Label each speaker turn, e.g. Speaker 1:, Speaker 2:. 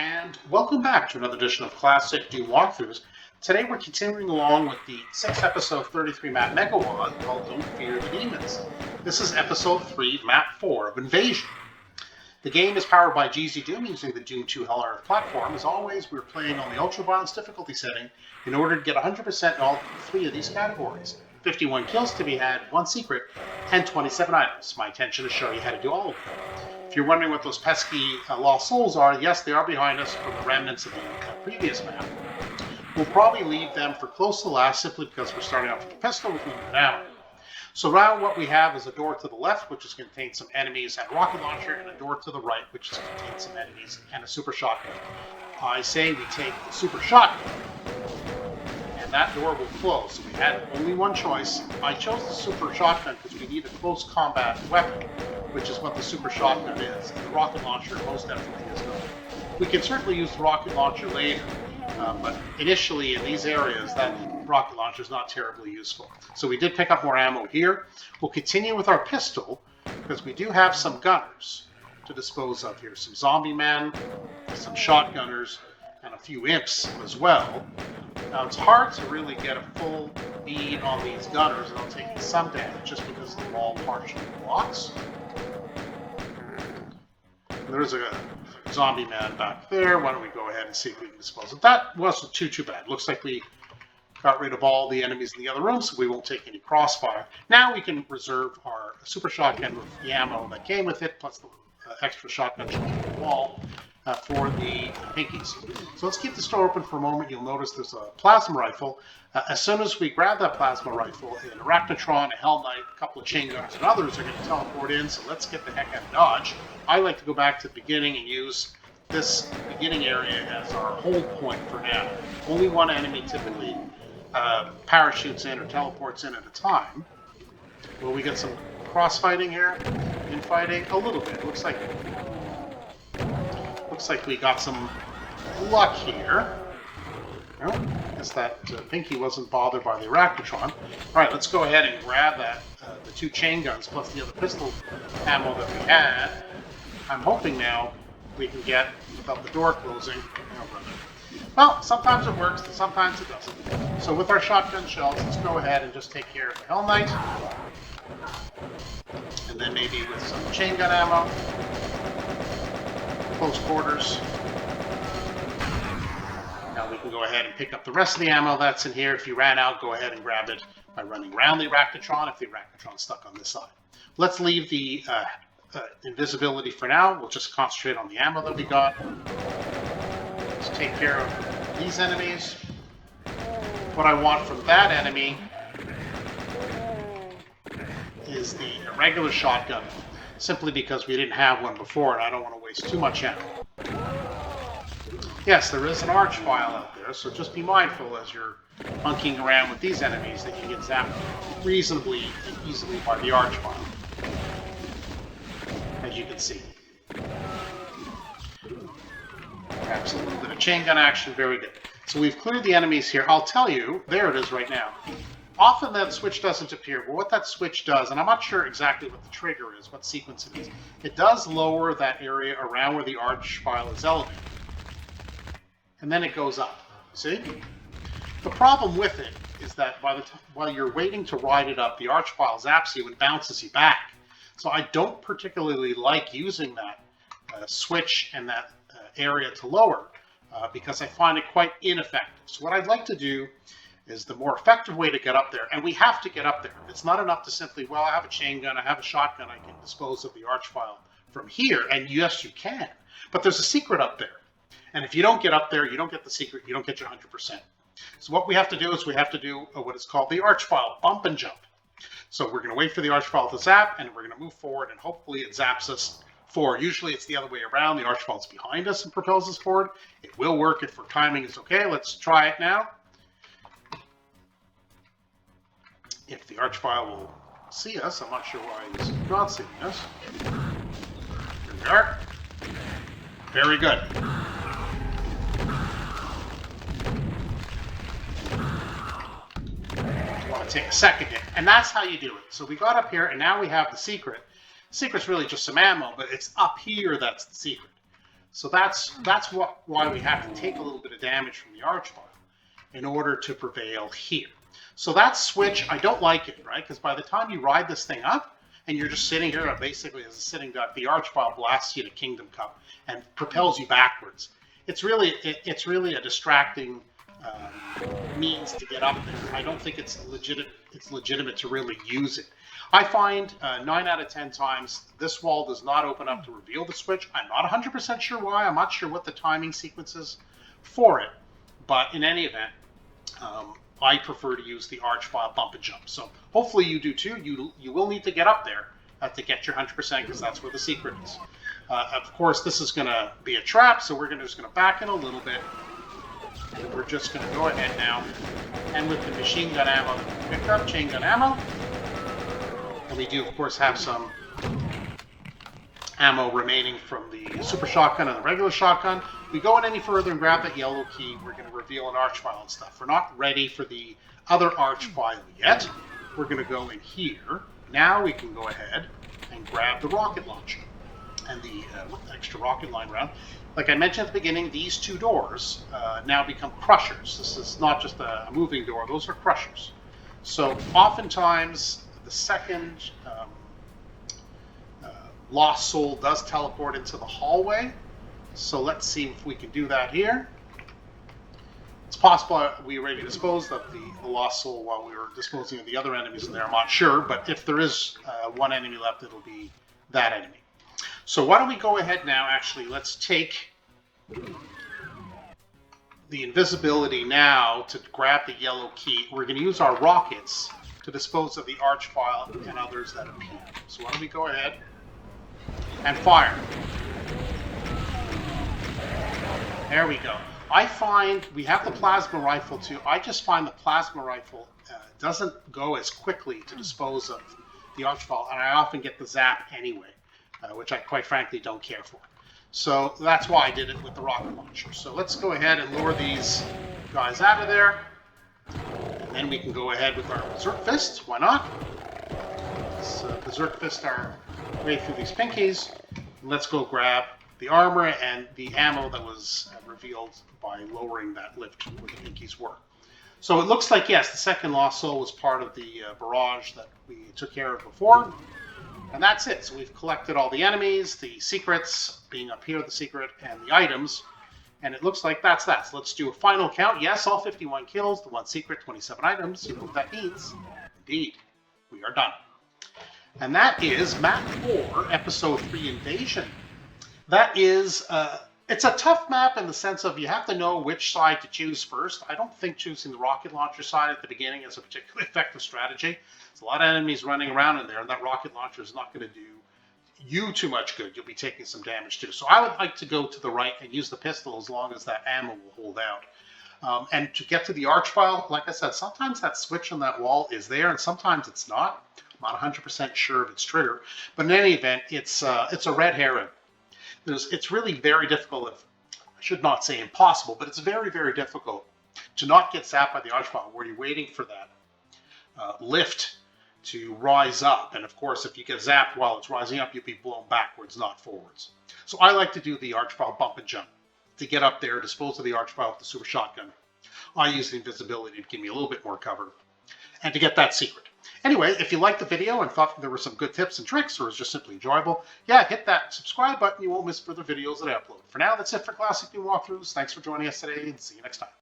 Speaker 1: And welcome back to another edition of Classic Doom Walkthroughs. Today we're continuing along with the 6th episode 33 map Megawad called Don't Fear the Demons. This is episode 3, map 4 of Invasion. The game is powered by GZDoom using the Doom 2 Hell Earth platform. As always, we're playing on the Ultra Violence difficulty setting in order to get 100% in all 3 of these categories. 51 kills to be had, 1 secret, and 27 items. My intention is to show you how to do all of them. If you're wondering what those pesky lost souls are, yes, they are behind us from the remnants of the previous map. We'll probably leave them for close to last simply because we're starting off with the pistol with limited ammo. So now what we have is a door to the left, which is contains some enemies and a rocket launcher, and a door to the right, which is contains some enemies and a super shotgun. I say we take the super shotgun, and that door will close. So we had only one choice. I chose the super shotgun because we need a close combat weapon, which is what the super shotgun is. The rocket launcher most definitely is not. We can certainly use the rocket launcher later, but initially in these areas, that rocket launcher is not terribly useful. So we did pick up more ammo here. We'll continue with our pistol, because we do have some gunners to dispose of here. Some zombie men, some shotgunners, and a few imps as well. Now it's hard to really get a full bead on these gunners without taking some damage, just because the wall partially blocks. There's a zombie man back there. Why don't we go ahead and see if we can dispose of that? Wasn't too bad. Looks like we got rid of all the enemies in the other room, so we won't take any crossfire. Now we can reserve our super shotgun with the ammo that came with it, plus the extra shotgun on the wall for the pinkies. So let's keep the store open for a moment. You'll notice there's a plasma rifle. As soon as we grab that plasma rifle, an Arachnotron, a Hell Knight, a couple of chain gunners, and others are going to teleport in, so let's get the heck out of Dodge. I like to go back to the beginning and use this beginning area as our hold point for now. Only one enemy typically parachutes in or teleports in at a time. Will we get some crossfighting here? Infighting? A little bit. Looks like we got some luck here. Well, I guess that Pinky wasn't bothered by the Arachnotron. All right, let's go ahead and grab that, the 2 chain guns plus the other pistol ammo that we had. I'm hoping now we can get without the door closing. Oh, brother. Well, sometimes it works and sometimes it doesn't. So with our shotgun shells, let's go ahead and just take care of the Hell Knight. And then maybe with some chain gun ammo. Close quarters. Now we can go ahead and pick up the rest of the ammo that's in here. If you ran out, go ahead and grab it by running around the Arachnotron if the Arachnotron's stuck on this side. Let's leave the invisibility for now. We'll just concentrate on the ammo that we got. Let's take care of these enemies. What I want from that enemy is the regular shotgun, simply because we didn't have one before and I don't want to waste too much ammo. Yes, there is an arch file out there, so just be mindful as you're monkeying around with these enemies that you get zapped reasonably and easily by the arch file, as you can see. Perhaps a little bit of chain gun action, very good. So we've cleared the enemies here. I'll tell you, there it is right now. Often that switch doesn't appear, but what that switch does, and I'm not sure exactly what the trigger is, what sequence it is, it does lower that area around where the arch file is elevated. And then it goes up, see? The problem with it is that while you're waiting to ride it up, the arch file zaps you and bounces you back. So I don't particularly like using that switch and that area to lower because I find it quite ineffective. So what I'd like to do is the more effective way to get up there, and we have to get up there. It's not enough to simply, well, I have a chain gun, I have a shotgun, I can dispose of the arch file from here, and yes, you can. But there's a secret up there. And if you don't get up there, you don't get the secret, you don't get your 100%. So what we have to do is we have to do what is called the arch file, bump and jump. So we're going to wait for the arch file to zap, and we're going to move forward, and hopefully it zaps us forward. Usually it's the other way around. The arch file is behind us and propels us forward. It will work if our timing is okay. Let's try it now. If the arch file will see us, I'm not sure why he's not seeing us. Here we are. Very good. I want to take a second here. And that's how you do it. So we got up here, and now we have the secret. The secret's really just some ammo, but it's up here that's the secret. So that's why we have to take a little bit of damage from the Archvile in order to prevail here. So that switch, I don't like it, right? Because by the time you ride this thing up, and you're just sitting here, basically as a sitting duck, the Archvile blasts you to Kingdom Come and propels you backwards. It's really a distracting means to get up there. I don't think it's legitimate to really use it. I find 9 out of 10 times this wall does not open up to reveal the switch. I'm not 100% sure why. I'm not sure what the timing sequence is for it. But in any event, I prefer to use the Archvile bump and jump. So hopefully you do too. You will need to get up there to get your 100% because that's where the secret is. Of course, this is going to be a trap, so we're just going to back in a little bit. And we're just going to go ahead now, and with the machine gun ammo that we picked up, chain gun ammo, and we do, of course, have some ammo remaining from the super shotgun and the regular shotgun. We go in any further and grab that yellow key, we're going to reveal an Archvile and stuff. We're not ready for the other Archvile yet. We're going to go in here. Now we can go ahead and grab the rocket launcher and the extra rocket line round. Like I mentioned at the beginning, these two doors now become crushers. This is not just a moving door, those are crushers. So oftentimes the second lost soul does teleport into the hallway. So let's see if we can do that here. It's possible we already disposed of the lost soul while we were disposing of the other enemies in there. I'm not sure, but if there is one enemy left, it'll be that enemy. So why don't we go ahead now, actually, let's take the invisibility now to grab the yellow key. We're going to use our rockets to dispose of the Archvile and others that appear. So why don't we go ahead and fire. There we go. I find we have the plasma rifle too. I just find the plasma rifle doesn't go as quickly to dispose of the Archvile, and I often get the zap anyway, which I quite frankly don't care for. So that's why I did it with the rocket launcher. So let's go ahead and lure these guys out of there, and then we can go ahead with our Berserk Fists. Why not? Let's Berserk Fist our way through these pinkies. Let's go grab the armor and the ammo that was revealed by lowering that lift where the pinkies were. So it looks like, yes, the second lost soul was part of the barrage that we took care of before. And that's it. So we've collected all the enemies, the secrets, being up here, the secret, and the items. And it looks like that's that. So let's do a final count. Yes, all 51 kills, the 1 secret, 27 items. You know what that means. Indeed, we are done. And that is Map 4, Episode 3 Invasion. That is, it's a tough map in the sense of you have to know which side to choose first. I don't think choosing the rocket launcher side at the beginning is a particularly effective strategy. There's a lot of enemies running around in there, and that rocket launcher is not going to do you too much good. You'll be taking some damage too. So I would like to go to the right and use the pistol as long as that ammo will hold out. And to get to the Archvile, like I said, sometimes that switch on that wall is there, and sometimes it's not. I'm not 100% sure of its trigger. But in any event, it's a red herring. It's really very difficult, I should not say impossible, but it's very, very difficult to not get zapped by the Archvile where you're waiting for that lift to rise up. And of course, if you get zapped while it's rising up, you'll be blown backwards, not forwards. So I like to do the Archvile bump and jump to get up there, dispose of the Archvile with the super shotgun. I use the invisibility to give me a little bit more cover and to get that secret. Anyway, if you liked the video and thought there were some good tips and tricks, or it was just simply enjoyable, yeah, hit that subscribe button. You won't miss further videos that I upload. For now, that's it for Classic Doom Walkthroughs. Thanks for joining us today, and see you next time.